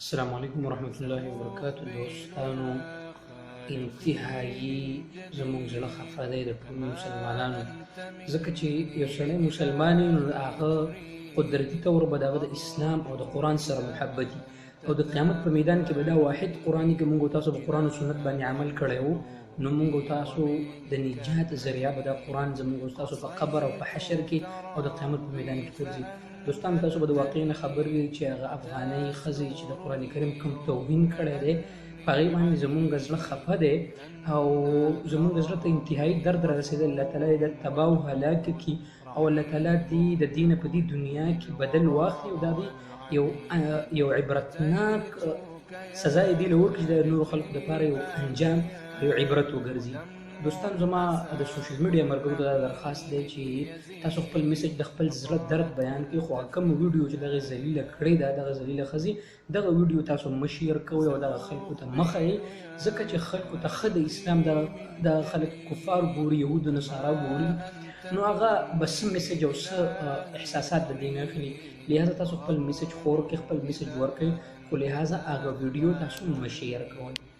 السلام علیکم ورحمۃ اللہ وبرکاتہ دوستانو انتهایی زموږ زړه خفه دی د ټولو مسلمانانو ځکه چې یو سړی مسلمان وي نو هغه قدرتي طور به د هغه د اسلام او د قرآن سره محبت وي او د قیامت په میدان کې به دا واحد قرآن کې موږ تاسو په قرآن او سنت باندې عمل کړی وو نو موږ تاسو د نجات ذریعہ به دا قرآن زموږ تاسو په قبر او په حشر کې او د قیامت په میدان کې ګرځي دوستان تاسو به د واقع نه خبر وي چې هغه افغانۍ ښځې چې د قرآن کریم کوم توهین کړی دی په هغې باندې زموږ زړه خفه دی او زموږ زړه ته انتهایي درد را رسېدلی الله تعالی یې د تباه او هلاکه کړي او الله تعالی دې د دې نه په دې دنیا کې بدل واخلي او دا دې یو عبرتناک سزا یې دې له ورکړي چې د نورو خلکو دپاره یو انجام یو عبرت وګرځي دوستان زما د سوشل میډیا ملګرو ته دا درخواست دی چې تاسو خپل میسج د خپل زړه درد بیان کړئ خو کوم ویډیو چې دغه ذلیله کړې ده دغه ذلیله ښځې دغه ویډیو تاسو مه شیر کوئ او دغه خلکو ته مه ښایئ ځکه چې خلکو ته ښه د اسلام دغه خلک کفار ګوري یهود و نصارا ګوري نو هغه به څه میسج او څه احساسات د دې نه اخلي لهذا تاسو خپل میسج خور کړئ خپل میسج ورکړئ خو لهذا هغه ویډیو تاسو مه شیر کوئ